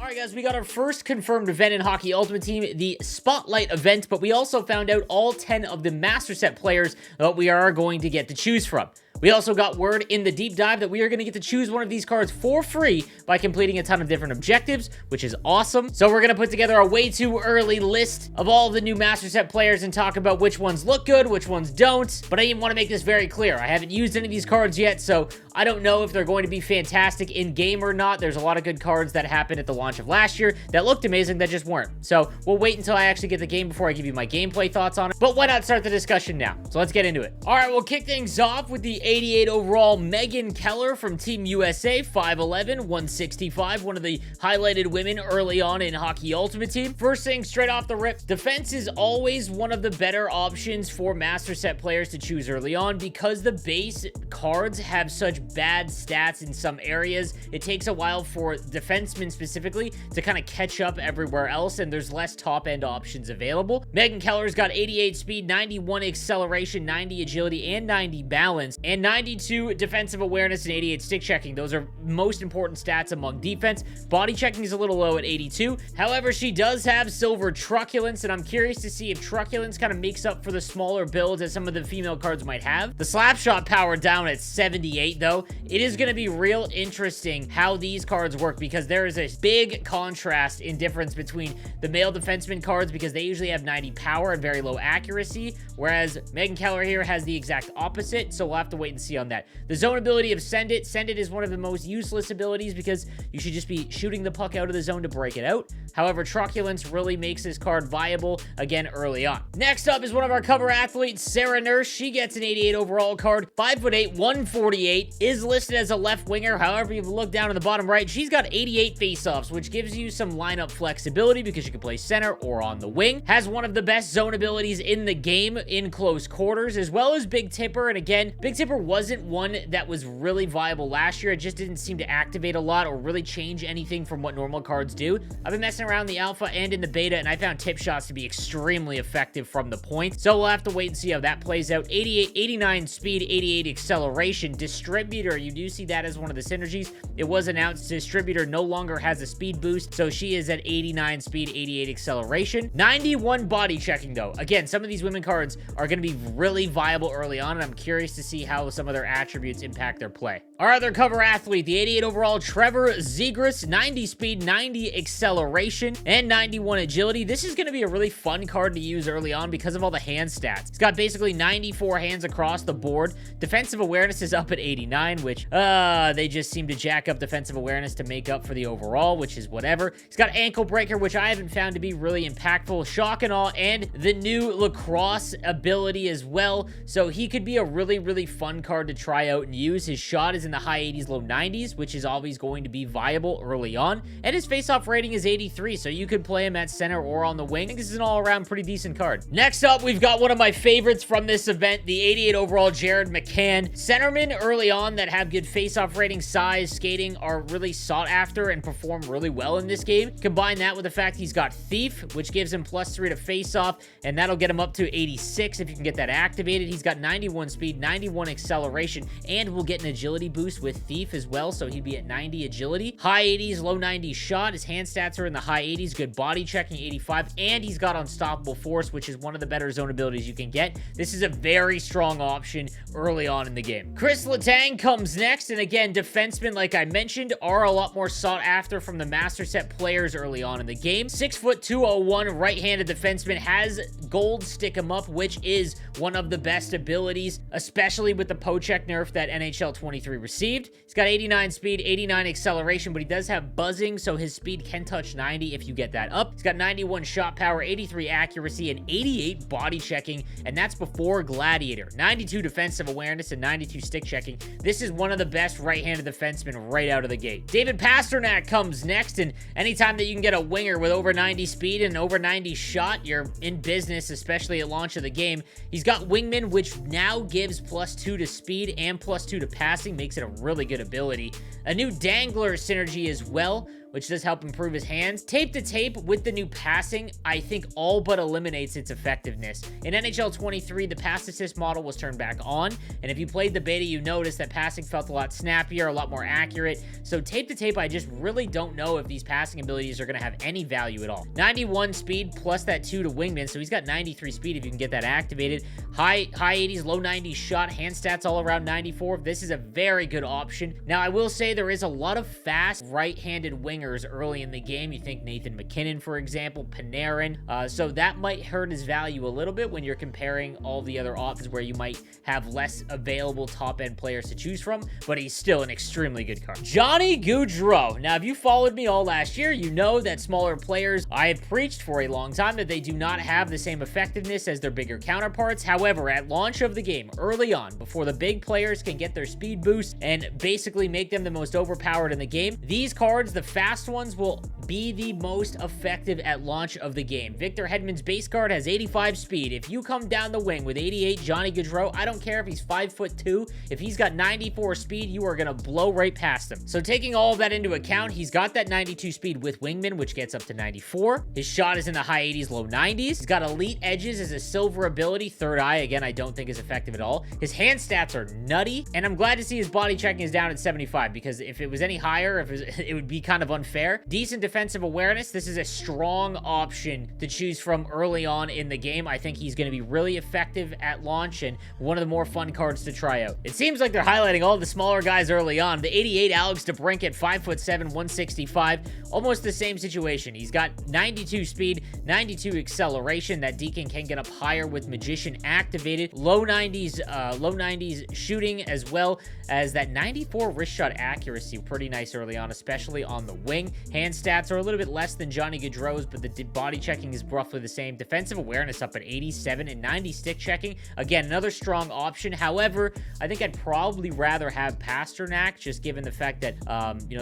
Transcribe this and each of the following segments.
Alright guys, we got our first confirmed event in Hockey Ultimate Team, the Spotlight event, but we also found out all 10 of the Master Set players that we are going to get to choose from. We also got word in the deep dive that we are going to get to choose one of these cards for free by completing a ton of different objectives, which is awesome. So we're going to put together a way too early list of all the new Master Set players and talk about which ones look good, which ones don't. But I want to make this very clear. I haven't used any of these cards yet, so I don't know if they're going to be fantastic in-game or not. There's a lot of good cards that happened at the launch of last year that looked amazing that just weren't. So we'll wait until I actually get the game before I give you my gameplay thoughts on it. But why not start the discussion now? So let's get into it. All right, we'll kick things off with the 88 overall McCann Keller from Team USA, 5'11", 165, one of the highlighted women early on in Hockey Ultimate Team. First thing, straight off the rip, defense is always one of the better options for Master Set players to choose early on because the base cards have such bad stats in some areas. It takes a while for defensemen specifically to kind of catch up everywhere else, and there's less top-end options available. McCann Keller's got 88 speed, 91 acceleration, 90 agility, and 90 balance, and 92 defensive awareness and 88 stick checking. Those are most important stats among defense. Body checking is a little low at 82. However, she does have silver truculence, and I'm curious to see if truculence kind of makes up for the smaller builds that some of the female cards might have. The slap shot power down at 78, though. It is going to be real interesting how these cards work because there is a big contrast in difference between the male defenseman cards because they usually have 90 power and very low accuracy, whereas McCann Keller here has the exact opposite, so we'll have to wait and see on that. The zone ability of Send It. Send It is one of the most useless abilities because you should just be shooting the puck out of the zone to break it out. However, Truculence really makes this card viable, again, early on. Next up is one of our cover athletes, Sarah Nurse. She gets an 88 overall card, 5'8", 148, is listed as a left winger. However, if you look down in the bottom right, she's got 88 faceoffs, which gives you some lineup flexibility because you can play center or on the wing. Has one of the best zone abilities in the game in close quarters, as well as Big Tipper. And again, Big Tipper wasn't one that was really viable last year. It just didn't seem to activate a lot or really change anything from what normal cards do. I've been messing around in the alpha and in the beta, and I found tip shots to be extremely effective from the point. So we'll have to wait and see how that plays out. 88, 89 speed, 88 acceleration. Distributor, you do see that as one of the synergies. It was announced Distributor no longer has a speed boost, so she is at 89 speed, 88 acceleration. 91 body checking, though. Again, some of these women cards are going to be really viable early on, and I'm curious to see how some of their attributes impact their play. Our other cover athlete, the 88 overall Trevor Zegras, 90 speed, 90 acceleration, and 91 agility. This is going to be a really fun card to use early on because of all the hand stats. He's got basically 94 hands across the board. Defensive awareness is up at 89, which, they just seem to jack up defensive awareness to make up for the overall, which is whatever. He's got ankle breaker, which I haven't found to be really impactful, shock and awe, and the new lacrosse ability as well. So he could be a really, really fun card to try out and use. His shot is in the high 80s, low 90s, which is always going to be viable early on. And his face-off rating is 83, so you could play him at center or on the wing. I think this is an all-around pretty decent card. Next up, we've got one of my favorites from this event, the 88 overall Jared McCann. Centermen early on that have good face-off rating, size, skating are really sought after and perform really well in this game. Combine that with the fact he's got Thief, which gives him +3 to face-off, and that'll get him up to 86 if you can get that activated. He's got 91 speed, 91 acceleration, and we'll get an agility boost with Thief as well, so he'd be at 90 agility. High 80s, low 90s shot. His hand stats are in the high 80s, good body checking, 85, and he's got Unstoppable Force, which is one of the better zone abilities you can get. This is a very strong option early on in the game. Chris Letang comes next, and again, defensemen, like I mentioned, are a lot more sought after from the Master Set players early on in the game. 6'2", 201, right-handed defenseman, has gold stick 'em up, which is one of the best abilities, especially with the Pocheck nerf that NHL 23 received. He's got 89 speed, 89 acceleration, but he does have buzzing, so his speed can touch 90 if you get that up. He's got 91 shot power, 83 accuracy, and 88 body checking, and that's before Gladiator. 92 defensive awareness and 92 stick checking. This is one of the best right-handed defensemen right out of the gate. David Pastrnak comes next, and anytime that you can get a winger with over 90 speed and over 90 shot, you're in business, especially at launch of the game. He's got Wingman, which now gives +2 to speed and +2 to passing, makes it a really good ability. A new Dangler synergy as well, which does help improve his hands. Tape to tape with the new passing, I think all but eliminates its effectiveness. In NHL 23, the pass assist model was turned back on, and if you played the beta, you noticed that passing felt a lot snappier, a lot more accurate. So tape to tape, I just really don't know if these passing abilities are going to have any value at all. 91 speed plus that 2 to wingman, so he's got 93 speed if you can get that activated. High 80s, low 90s shot, hand stats all around 94. This is a very good option. Now, I will say there is a lot of fast right-handed wingers early in the game. You think Nathan McCann, for example, Panarin. So that might hurt his value a little bit when you're comparing all the other options where you might have less available top-end players to choose from, but he's still an extremely good card. Johnny Gaudreau. Now, if you followed me all last year, you know that smaller players, I have preached for a long time that they do not have the same effectiveness as their bigger counterparts. However, at launch of the game, early on, before the big players can get their speed boost and basically make them the most overpowered in the game, these cards, the fast ones, will be the most effective at launch of the game. Victor Hedman's base card has 85 speed. If you come down the wing with 88 Johnny Gaudreau, I don't care if he's 5'2", if he's got 94 speed, you are gonna blow right past him. So taking all of that into account, he's got that 92 speed with wingman, which gets up to 94. His shot is in the high 80s, low 90s. He's got elite edges as a silver ability. Third eye, again, I don't think is effective at all. His hand stats are nutty, and I'm glad to see his body checking is down at 75, because if it was any higher, it would be kind of unfair. Decent defensive awareness. This is a strong option to choose from early on in the game. I think he's going to be really effective at launch and one of the more fun cards to try out. It seems like they're highlighting all the smaller guys early on. The 88 Alex DeBrincat, 5'7", 165, almost the same situation. He's got 92 speed, 92 acceleration. That Deacon can get up higher with Magician activated. Low 90s shooting, as well as that 94 wrist shot accuracy. Pretty nice early on, especially on the wing. Hand stats are a little bit less than Johnny Gaudreau's, but the body checking is roughly the same. Defensive awareness up at 87 and 90 stick checking. Again, another strong option. However, I think I'd probably rather have Pastrnak, just given the fact that,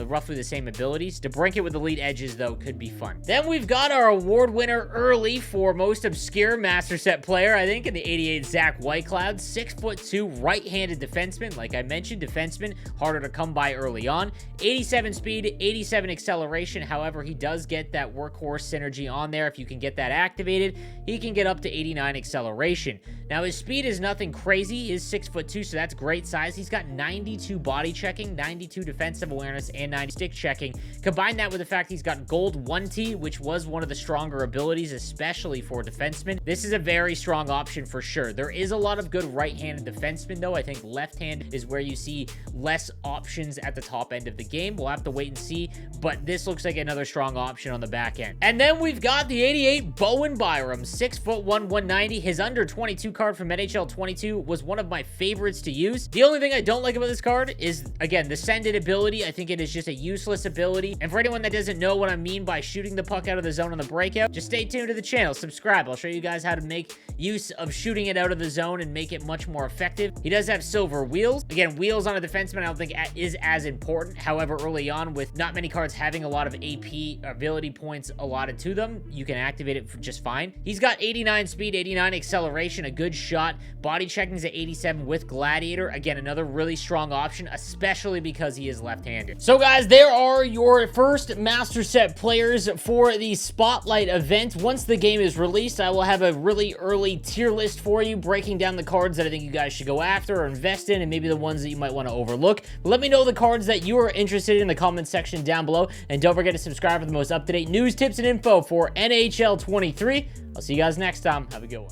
roughly the same abilities. DeBrincat with elite edges, though, could be fun. Then we've got our award winner early for most obscure master set player, I think, in the 88 Zach Whitecloud. 6'2", right-handed defenseman. Like I mentioned, defenseman, harder to come by early on. 87 speed, 87 acceleration. However, he does get that workhorse synergy on there. If you can get that activated, he can get up to 89 acceleration. Now, his speed is nothing crazy. He is 6'2", so that's great size. He's got 92 body checking, 92 defensive awareness, and 90 stick checking. Combine that with the fact he's got gold 1T, which was one of the stronger abilities, especially for defensemen. This is a very strong option for sure. There is a lot of good right-handed defensemen, though. I think left-hand is where you see less options at the top end of the game. We'll have to wait and see, but this looks like another strong option on the back end. And then we've got the 88 Bowen Byram, 6'1", 190. His under 22 card from NHL 22 was one of my favorites to use. The only thing I don't like about this card is, again, the send-it ability. I think it is just a useless ability. And for anyone that doesn't know what I mean by shooting the puck out of the zone on the breakout, just stay tuned to the channel, subscribe. I'll show you guys how to make use of shooting it out of the zone and make it much more effective. He does have silver wheels. Again, wheels on a defenseman I don't think is as important. However, early on, with not many cards having a lot of AP ability points allotted to them, you can activate it just fine. He's got 89 speed, 89 acceleration, a good shot. Body checking is at 87 with Gladiator. Again, another really strong option, especially because he is left-handed. So guys, there are your first Master Set players for the Spotlight event. Once the game is released, I will have a really early tier list for you, breaking down the cards that I think you guys should go after or invest in, and maybe the ones that you might want to overlook. But let me know the cards that you are interested in the comment section down below, and don't forget to subscribe for the most up-to-date news, tips, and info for NHL 23. I'll see you guys next time. Have a good one.